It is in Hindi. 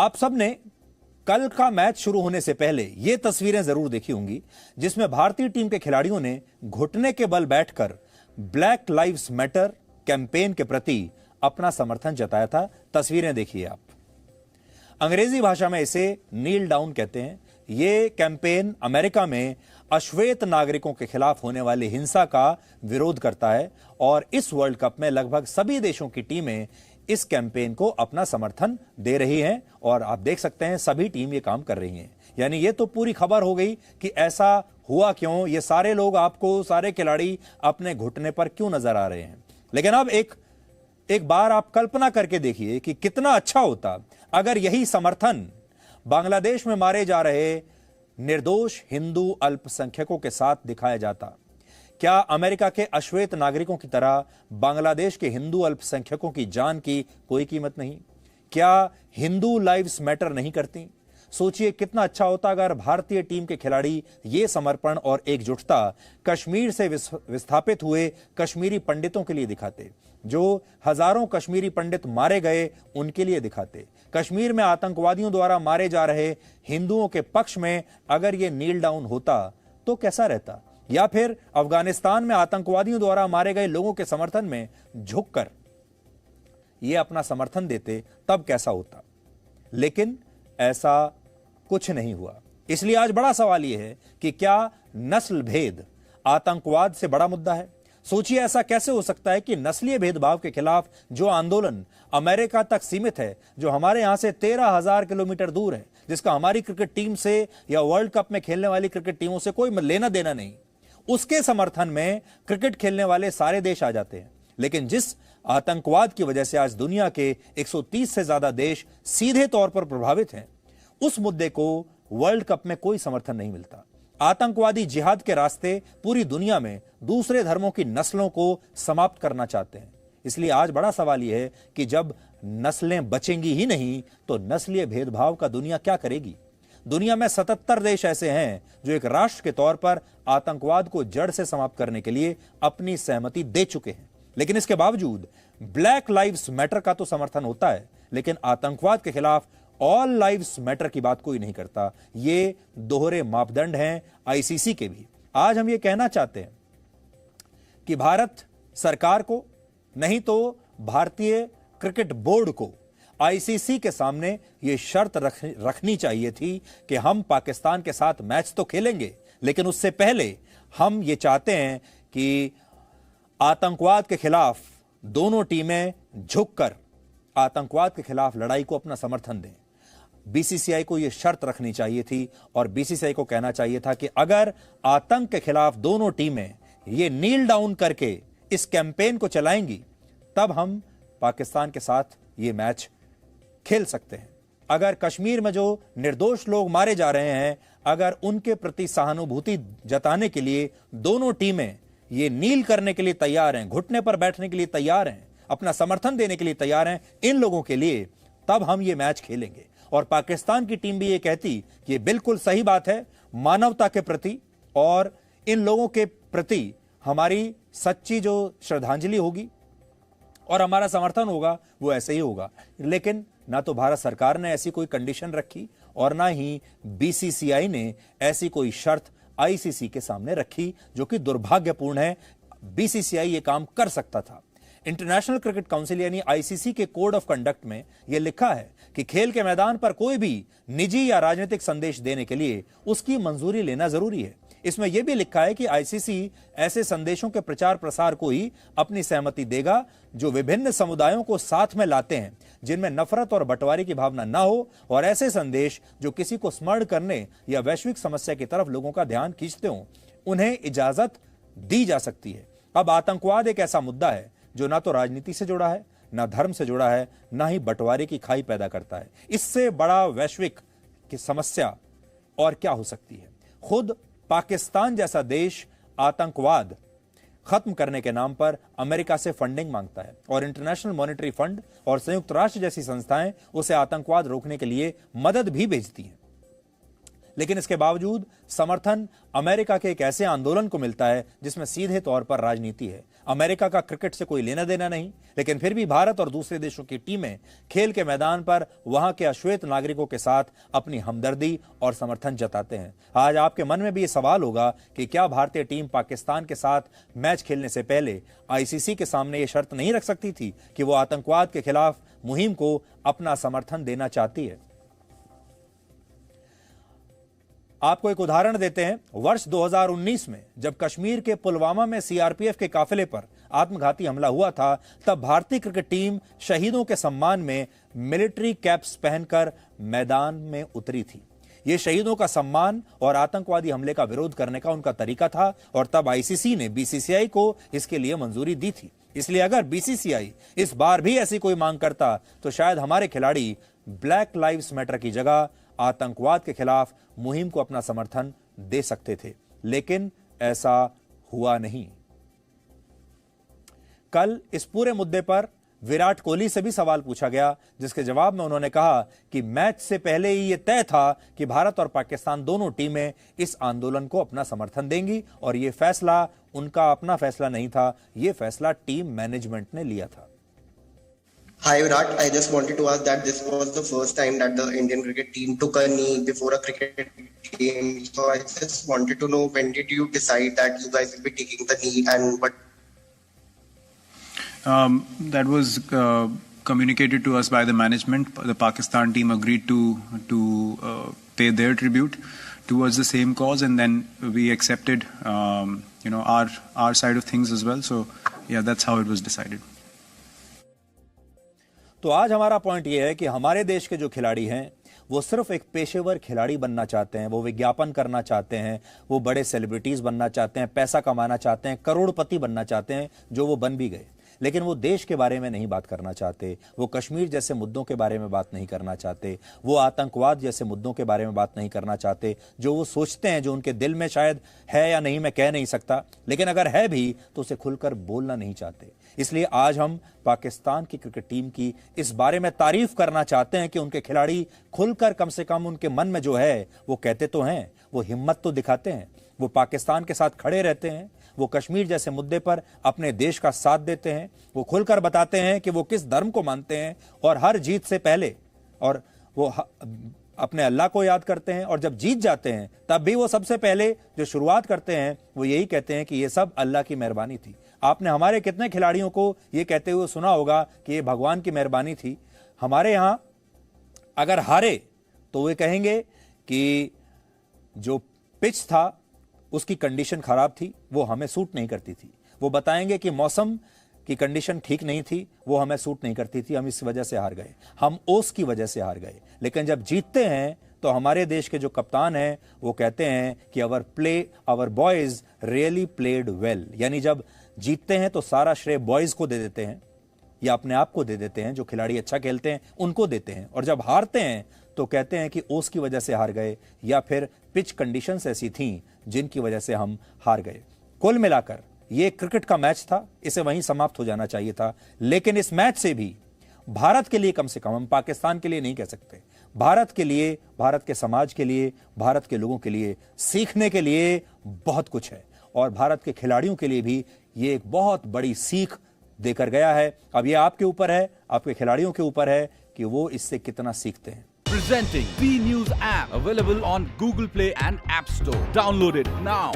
आप सबने कल का मैच शुरू होने से पहले ये तस्वीरें जरूर देखी होंगी जिसमें भारतीय टीम के खिलाड़ियों ने घुटने के बल बैठकर ब्लैक लाइव्स मैटर कैंपेन के प्रति अपना समर्थन जताया था। तस्वीरें देखिए आप। अंग्रेजी भाषा में इसे नील डाउन कहते हैं। यह कैंपेन अमेरिका में अश्वेत नागरिकों के खिलाफ होने वाली हिंसा का विरोध करता है और इस वर्ल्ड कप में लगभग सभी देशों की टीमें इस कैंपेन को अपना समर्थन दे रही हैं और आप देख सकते हैं सभी टीम ये काम कर रही हैं। यानी ये तो पूरी खबर हो गई कि ऐसा हुआ क्यों, ये सारे लोग आपको, सारे खिलाड़ी अपने घुटने पर क्यों नजर आ रहे हैं। लेकिन अब एक बार आप कल्पना करके देखिए कि कितना अच्छा होता अगर यही समर्थन बांग्लादेश में मारे जा रहे निर्दोष हिंदू अल्पसंख्यकों के साथ दिखाया जाता। क्या अमेरिका के अश्वेत नागरिकों की तरह बांग्लादेश के हिंदू अल्पसंख्यकों की जान की कोई कीमत नहीं? क्या हिंदू लाइव्स मैटर नहीं करती? सोचिए कितना अच्छा होता अगर भारतीय टीम के खिलाड़ी ये समर्पण और एकजुटता कश्मीर से विस्थापित हुए कश्मीरी पंडितों के लिए दिखाते, जो हजारों कश्मीरी पंडित मारे गए उनके लिए दिखाते। कश्मीर में आतंकवादियों द्वारा मारे जा रहे हिंदुओं के पक्ष में अगर ये नील डाउन होता तो कैसा रहता? या फिर अफगानिस्तान में आतंकवादियों द्वारा मारे गए लोगों के समर्थन में झुककर ये अपना समर्थन देते तब कैसा होता? लेकिन ऐसा कुछ नहीं हुआ। इसलिए आज बड़ा सवाल यह है कि क्या नस्ल भेद आतंकवाद से बड़ा मुद्दा है? सोचिए ऐसा कैसे हो सकता है कि नस्लीय भेदभाव के खिलाफ जो आंदोलन अमेरिका तक सीमित है, जो हमारे यहां से 13,000 किलोमीटर दूर है, जिसका हमारी क्रिकेट टीम से या वर्ल्ड कप में खेलने वाली क्रिकेट टीमों से कोई लेना देना नहीं, उसके समर्थन में क्रिकेट खेलने वाले सारे देश आ जाते हैं। लेकिन जिस आतंकवाद की वजह से आज दुनिया के 130 से ज्यादा देश सीधे तौर पर प्रभावित हैं, उस मुद्दे को वर्ल्ड कप में कोई समर्थन नहीं मिलता। आतंकवादी जिहाद के रास्ते पूरी दुनिया में दूसरे धर्मों की नस्लों को समाप्त करना चाहते हैं। इसलिए आज बड़ा सवाल यह है कि जब नस्लें बचेंगी ही नहीं तो नस्लीय भेदभाव का दुनिया क्या करेगी? दुनिया में 77 देश ऐसे हैं जो एक राष्ट्र के तौर पर आतंकवाद को जड़ से समाप्त करने के लिए अपनी सहमति दे चुके हैं। लेकिन इसके बावजूद ब्लैक लाइव्स मैटर का तो समर्थन होता है, लेकिन आतंकवाद के खिलाफ ऑल लाइव्स मैटर की बात कोई नहीं करता। ये दोहरे मापदंड हैं आईसीसी के भी। आज हम ये कहना चाहते हैं कि भारत सरकार को, नहीं तो भारतीय क्रिकेट बोर्ड को आईसीसी के सामने यह शर्त रखनी चाहिए थी कि हम पाकिस्तान के साथ मैच तो खेलेंगे, लेकिन उससे पहले हम ये चाहते हैं कि आतंकवाद के खिलाफ दोनों टीमें झुककर आतंकवाद के खिलाफ लड़ाई को अपना समर्थन दें। बीसीसीआई को यह शर्त रखनी चाहिए थी और बीसीसीआई को कहना चाहिए था कि अगर आतंक के खिलाफ दोनों टीमें ये नील डाउन करके इस कैंपेन को चलाएंगी तब हम पाकिस्तान के साथ ये मैच खेल सकते हैं। अगर कश्मीर में जो निर्दोष लोग मारे जा रहे हैं, अगर उनके प्रति सहानुभूति जताने के लिए दोनों टीमें ये नील करने के लिए तैयार हैं, घुटने पर बैठने के लिए तैयार हैं, अपना समर्थन देने के लिए तैयार हैं इन लोगों के लिए, तब हम ये मैच खेलेंगे। और पाकिस्तान की टीम भी ये कहती कि ये बिल्कुल सही बात है, मानवता के प्रति और इन लोगों के प्रति हमारी सच्ची जो श्रद्धांजलि होगी और हमारा समर्थन होगा वो ऐसे ही होगा। लेकिन ना तो भारत सरकार ने ऐसी कोई कंडीशन रखी और ना ही बीसीसीआई ने ऐसी कोई शर्त आईसीसी के सामने रखी, जो कि दुर्भाग्यपूर्ण है। बीसीसीआई ये काम कर सकता था। इंटरनेशनल क्रिकेट काउंसिल यानी आईसीसी के कोड ऑफ कंडक्ट में यह लिखा है कि खेल के मैदान पर कोई भी निजी या राजनीतिक संदेश देने के लिए उसकी मंजूरी लेना जरूरी है। इसमें यह भी लिखा है कि आईसीसी ऐसे संदेशों के प्रचार प्रसार को ही अपनी सहमति देगा जो विभिन्न समुदायों को साथ में लाते हैं, जिनमें नफरत और बंटवारे की भावना न हो, और ऐसे संदेश जो किसी को स्मरण करने या वैश्विक समस्या की तरफ लोगों का ध्यान खींचते हों, उन्हें इजाजत दी जा सकती है। अब आतंकवाद एक ऐसा मुद्दा है जो ना तो राजनीति से जुड़ा है, ना धर्म से जुड़ा है, ना ही बंटवारे की खाई पैदा करता है। इससे बड़ा वैश्विक की समस्या और क्या हो सकती है? खुद पाकिस्तान जैसा देश आतंकवाद खत्म करने के नाम पर अमेरिका से फंडिंग मांगता है और इंटरनेशनल मॉनेटरी फंड और संयुक्त राष्ट्र जैसी संस्थाएं उसे आतंकवाद रोकने के लिए मदद भी भेजती हैं। लेकिन इसके बावजूद समर्थन अमेरिका के एक ऐसे आंदोलन को मिलता है जिसमें सीधे तौर पर राजनीति है। अमेरिका का क्रिकेट से कोई लेना देना नहीं, लेकिन फिर भी भारत और दूसरे देशों की टीमें खेल के मैदान पर वहां के अश्वेत नागरिकों के साथ अपनी हमदर्दी और समर्थन जताते हैं। आज आपके मन में भी ये सवाल होगा कि क्या भारतीय टीम पाकिस्तान के साथ मैच खेलने से पहले आईसीसी के सामने ये शर्त नहीं रख सकती थी कि वो आतंकवाद के खिलाफ मुहिम को अपना समर्थन देना चाहती है। आपको एक उदाहरण देते हैं। वर्ष 2019 में जब कश्मीर के पुलवामा में सीआरपीएफ के काफिले पर आत्मघाती हमला हुआ था, तब भारतीय क्रिकेट टीम शहीदों के सम्मान में मिलिट्री कैप्स पहनकर मैदान में उतरी थी। यह शहीदों का सम्मान और आतंकवादी हमले का विरोध करने का उनका तरीका था और तब आईसीसी ने बीसीसीआई को इसके लिए मंजूरी दी थी। इसलिए अगर बीसीसीआई इस बार भी ऐसी कोई मांग करता तो शायद हमारे खिलाड़ी ब्लैक लाइव्स मैटर की जगह आतंकवाद के खिलाफ मुहिम को अपना समर्थन दे सकते थे, लेकिन ऐसा हुआ नहीं। कल इस पूरे मुद्दे पर विराट कोहली से भी सवाल पूछा गया, जिसके जवाब में उन्होंने कहा कि मैच से पहले ही यह तय था कि भारत और पाकिस्तान दोनों टीमें इस आंदोलन को अपना समर्थन देंगी और यह फैसला उनका अपना फैसला नहीं था, यह फैसला टीम मैनेजमेंट ने लिया था। Hi Virat, I just wanted to ask that this was the first time that the Indian cricket team took a knee before a cricket game. So I just wanted to know, when did you decide that you guys will be taking the knee and what? That was communicated to us by the management. The Pakistan team agreed to pay their tribute towards the same cause, and then we accepted, our side of things as well. So yeah, that's how it was decided. तो आज हमारा पॉइंट यह है कि हमारे देश के जो खिलाड़ी हैं वो सिर्फ एक पेशेवर खिलाड़ी बनना चाहते हैं, वो विज्ञापन करना चाहते हैं, वो बड़े सेलिब्रिटीज बनना चाहते हैं, पैसा कमाना चाहते हैं, करोड़पति बनना चाहते हैं, जो वो बन भी गए। लेकिन वो देश के बारे में नहीं बात करना चाहते, वो कश्मीर जैसे मुद्दों के बारे में बात नहीं करना चाहते, वो आतंकवाद जैसे मुद्दों के बारे में बात नहीं करना चाहते, जो वो सोचते हैं, जो उनके दिल में शायद है या नहीं मैं कह नहीं सकता, लेकिन अगर है भी तो उसे खुलकर बोलना नहीं चाहते। इसलिए आज हम पाकिस्तान की क्रिकेट टीम की इस बारे में तारीफ करना चाहते हैं कि उनके खिलाड़ी खुलकर कम से कम उनके मन में जो है वो कहते तो हैं, वो हिम्मत तो दिखाते हैं, वो पाकिस्तान के साथ खड़े रहते हैं, वो कश्मीर जैसे मुद्दे पर अपने देश का साथ देते हैं, वो खुलकर बताते हैं कि वो किस धर्म को मानते हैं और हर जीत से पहले और वो अपने अल्लाह को याद करते हैं, और जब जीत जाते हैं तब भी वो सबसे पहले जो शुरुआत करते हैं वो यही कहते हैं कि ये सब अल्लाह की मेहरबानी थी। आपने हमारे कितने खिलाड़ियों को ये कहते हुए सुना होगा कि ये भगवान की मेहरबानी थी। हमारे यहां अगर हारे तो वे कहेंगे कि जो पिच था उसकी कंडीशन खराब थी, वो हमें सूट नहीं करती थी। वो बताएंगे कि मौसम की कंडीशन ठीक नहीं थी, वो हमें सूट नहीं करती थी, हम इस वजह से हार गए, हम ओस की वजह से हार गए। लेकिन जब जीतते हैं तो हमारे देश के जो कप्तान हैं वो कहते हैं कि our boys really played well, यानी जब जीतते हैं तो सारा श्रेय बॉयज को दे देते हैं या अपने आप को दे देते हैं, जो खिलाड़ी अच्छा खेलते हैं उनको देते हैं, और जब हारते हैं तो कहते हैं कि ओस की वजह से हार गए या फिर पिच कंडीशंस ऐसी थीं जिनकी वजह से हम हार गए। कुल मिलाकर ये क्रिकेट का मैच था, इसे वहीं समाप्त हो जाना चाहिए था, लेकिन इस मैच से भी भारत के लिए, कम से कम हम पाकिस्तान के लिए नहीं कह सकते, भारत के लिए, भारत के समाज के लिए, भारत के लोगों के लिए सीखने के लिए बहुत कुछ है, और भारत के खिलाड़ियों के लिए भी ये एक बहुत बड़ी सीख देकर गया है। अब ये आपके ऊपर है, आपके खिलाड़ियों के ऊपर है कि वो इससे कितना सीखते हैं। Presenting B News app, available on Google Play and App Store. Download it now.